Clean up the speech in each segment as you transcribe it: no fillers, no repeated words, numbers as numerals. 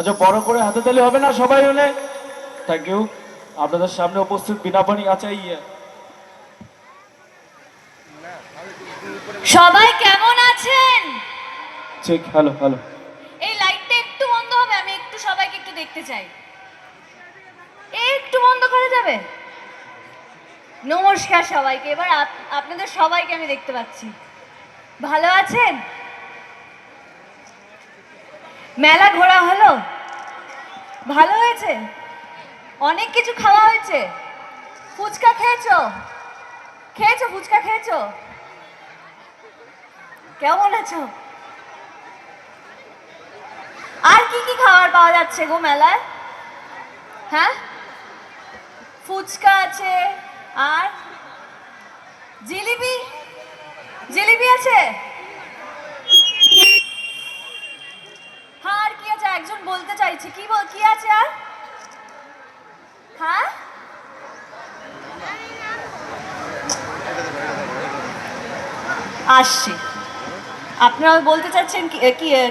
আচ্ছা, বড় করে হাতে তালি হবে না সবাই মিলে? Thank you. আপনাদের সামনে উপস্থিত বিনাপানি আচাইয়া। সবাই কেমন আছেন? ঠিক, হ্যালো হ্যালো। এই লাইটটা একটু বন্ধ হবে, আমি একটু সবাইকে একটু দেখতে চাই। একটু বন্ধ করা যাবে? নমস্কার সবাইকে। এবার আপনাদের সবাইকে আমি দেখতে পাচ্ছি। ভালো আছেন? মেলা ঘোরা হলো? ভালো হয়েছে? অনেক কিছু খাওয়া হয়েছে? ফুচকা খেয়েছো? খেয়েছো ফুচকা খেয়েছো? কেমন আছো? আর কি কি খাবার পাওয়া যাচ্ছে গো মেলায়? হ্যাঁ, ফুচকা আছে, আর জিলিপি, জিলিপি আছে। হ্যাঁ, আর কি আছে? একজন বলতে চাইছে, কি আছে আর? হ্যাঁ, আসছি। আপনারা বলতে চাচ্ছেন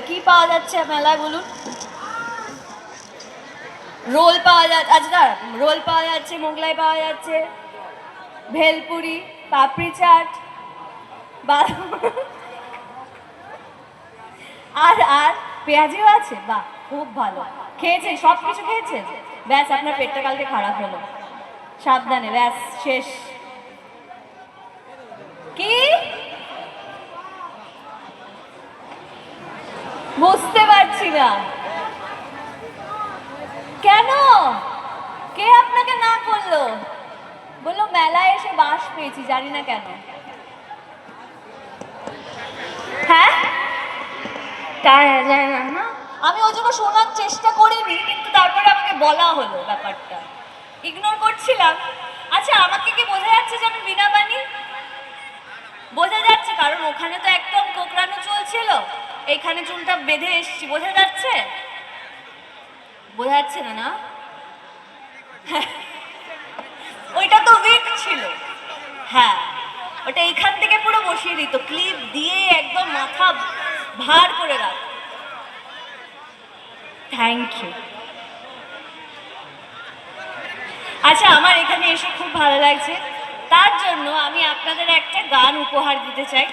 কি পাওয়া যাচ্ছে মেলায় বলুন? রোল পাওয়া যাচ্ছে, আচ্ছা দাঁড়া, রোল পাওয়া যাচ্ছে, মোগলাই পাওয়া যাচ্ছে, ভেলপুরি, পাপড়ি চাট, আর আর পেঁয়াজিও আছে। বাহ, খুব ভালো। খেয়েছেন? সব কিছু খেয়েছেন? ব্যাস, আপনার পেটটা কালকে খারাপ হলো, সাবধানে। ব্যাস, শেষ। কি বুঝতে পারছি না কেন? কে আপনাকে না করলো? বললো মেলায় এসে বাস পেয়েছি, জানি না কেন। হ্যাঁ, তাই জানি না। আমি ওই জন্য শোনার চেষ্টা করিনি, কিন্তু তারপরে আমাকে বলা হলো ব্যাপারটা। ইগনোর করছিলাম। আচ্ছা, আমাকে কি বোঝা যাচ্ছে যে আমি বিনা বাণী? বোঝা যাচ্ছে, কারণ ওখানে তো একদম কোকড়ানো চলছিল, এইখানে চুলটা বেঁধে এসছি। বোঝা যাচ্ছে? বোঝা যাচ্ছে না? না, ওইটা তো উইক ছিল। হ্যাঁ, ওটা এইখান থেকে পুরো বসিয়ে দিত, ক্লিপ দিয়ে একদম মাথা ভার করে রাখ। Thank you. আচ্ছা, আমার এখানে এসে খুব ভালো লাগছে। তার জন্য আমি আপনাদের একটা গান উপহার দিতে চাই।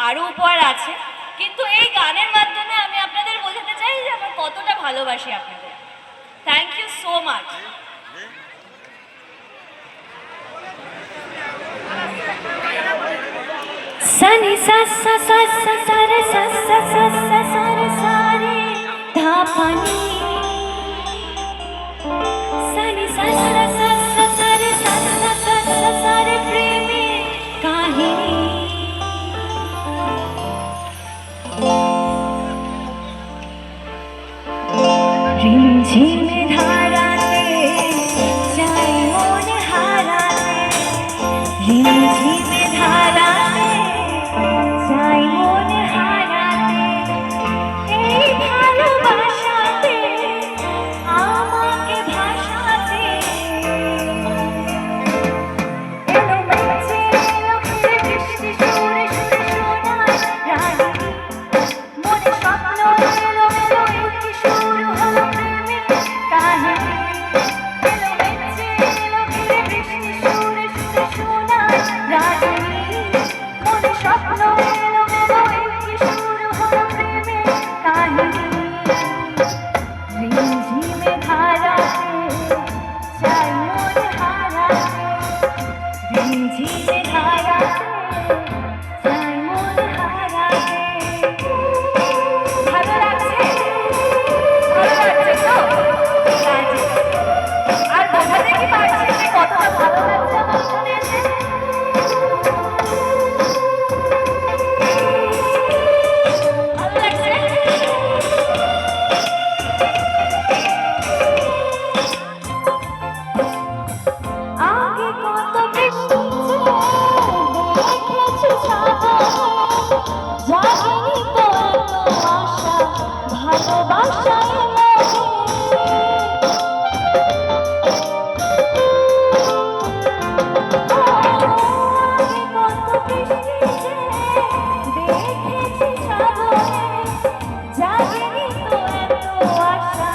আরও উপহার আছে, কিন্তু এই গানের মাধ্যমে আমি আপনাদের বোঝাতে চাই যে আমার কতটা ভালোবাসি আপনাদের। Thank you so much. सनि सा सा सा सा सा रे सा सा सा सा सा रे सा रे धा पा नी सनि सा सा सा सा सा रे सा सा सा सा सा रे प्रेमे काहिनी रिमझिमे धाराते जाए मन हाराते रिमझिमे धाराते যাই মন হারাতে এই ভালোবাসাতে আমাকে ভাসাতে এলো মেঘে এলো ফিরে বৃষ্টি সুরে সুরে শোনায় রাগিনী মনে স্বপ্ন এলো এলো এই শুরু হলো প্রেমের কাহিনী এলো মেঘে এলো ফিরে বৃষ্টি সুরে সুরে শোনায় রাগিনী মনে স্বপ্ন এলো এলো এই শুরু হলো প্রেমের কাহিনী রিমঝিমে ধারাতে চাই মন হারাতে রিমঝিমে ধারাতে চাই মন হারাতে ভালো লাগছে? ভালো লাগছে তো? কাজে আর বোঝাতে কি পারছি যে কতটা ভালো লাগছে আমার শুনে এসে? ভালো লাগছে? আগে কত বৃষ্টি দেখেছি সাগরে জাগিনি তো এত আশা ভালোবাসায় লাগে আগে কত বৃষ্টি দেখেছি সাগরে জাগিনি তো এত আশা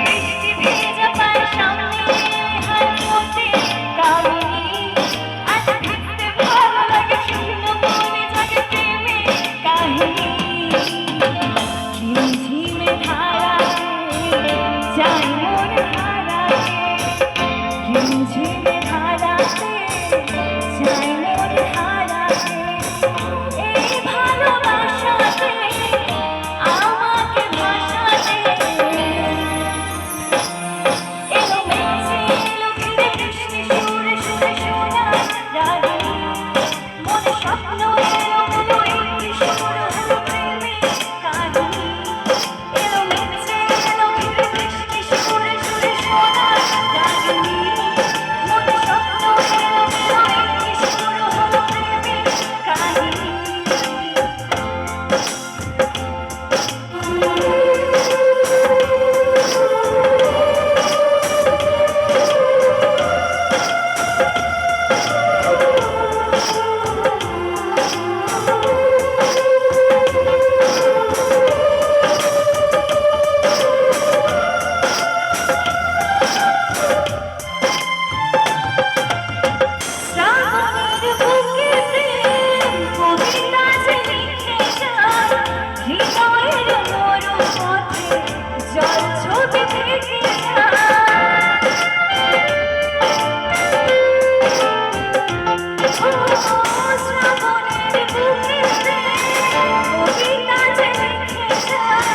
বৃষ্টি ভেজা পায় সামনে হাত পথে কামিনী আজ ভিজতে ভালো লাগে শুকনো মনে জাগে প্রেমে কাহিনী ঝিমঝিমে ধারায় যায় মন হারায় ঝিমঝিমে ধারাতে যায় মন হারায় এই ভালোবাসাতে আমাকে ভাসাতে এলো মেঘে এলো ঘিরে বৃষ্টি সুরে সুরে শোনা রাগিনী মনে স্বপ্ন এলো এলো একটি সুর হলো প্রেমে কাহিনী এলো মেঘে এলো ঘিরে বৃষ্টি সুরে সুরে শোনা রাগিনী মনে স্বপ্ন এলো এলো একটি সুর হলো প্রেমে কাহিনী শ্রাবণের বুকে প্রেম কবিতা যে লিখে যায় হৃদয়ের মরু পথে জল ছবি থেকে যায় শ্রাবণের বুকে প্রেম কবিতা যে লিখে যায়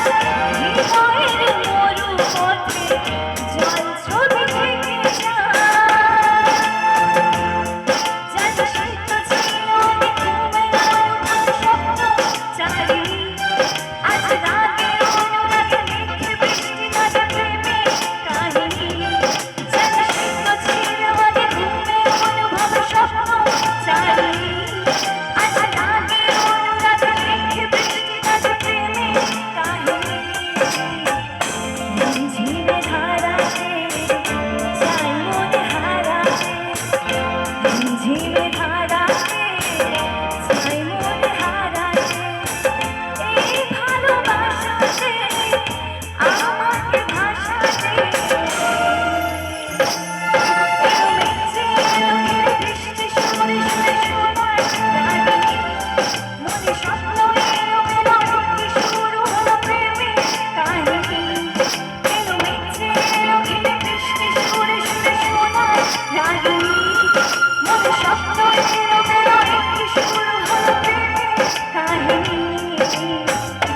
হৃদয়ের মরু পথে জল ছবি থেকে যায় জানি সত্য ছিল আমি ঘুমের অনুভব স্বপ্ন চারি আজ রাগে অনুরাগে মেঘে বৃষ্টি কাটে প্রেমে কাহিনী জানি সত্য ছিল আমি ঘুমের অনুভব স্বপ্ন চারি আজ রাগে অনুরাগে মেঘে বৃষ্টি কাটে প্রেমে কাহিনী ঝিমঝিমে ধারাতে যায় মনে হারাতে ঝিমঝিমে ধারাতে যায় মনে হারাতে এই ভালোবাসাতে আমাকে ভাসাতে এলো মেঘে এলো ঘিরে বৃষ্টি সুরে সুরে শোনায় রাগিনী মনে স্বপ্ন এলো এলো একটি শুরু হলো প্রেমে কাহিনী এলো মেঘে এলো ঘিরে বৃষ্টি সুরে সুরে শোনায় রাগিনী মনে স্বপ্ন এলো এলো একটি শুরু হলো প্রেমে কাহিনী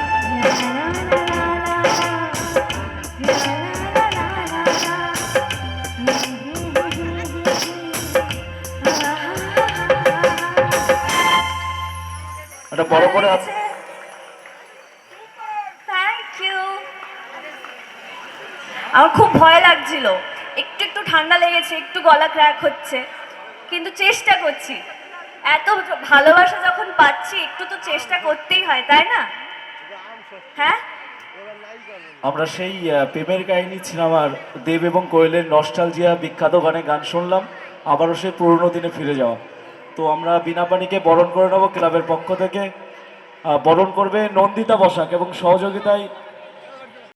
লা লা লা লা লা লা লা একটা বড় করে থ্যাংক ইউ আমার খুব ভয় লাগছিল একটু একটু ঠান্ডা লেগেছে একটু গলা ক্র্যাক হচ্ছে কিন্তু চেষ্টা করছি এত ভালোবাসা যখন পাচ্ছি একটু তো চেষ্টা করতেই হয় তাই না হ্যাঁ আমরা সেই প্রেমের কাহিনী সিনেমার দেব এবং কোয়েলের নস্টালজিয়া বিখ্যাত গানে গান শুনলাম আবারও সেই পুরনো দিনে ফিরে যাওয়া তো আমরা বিনাপানিকে বরণ করে নেব ক্লাবের পক্ষ থেকে বরণ করবে নন্দিতা বসাক এবং সহযোগিতায়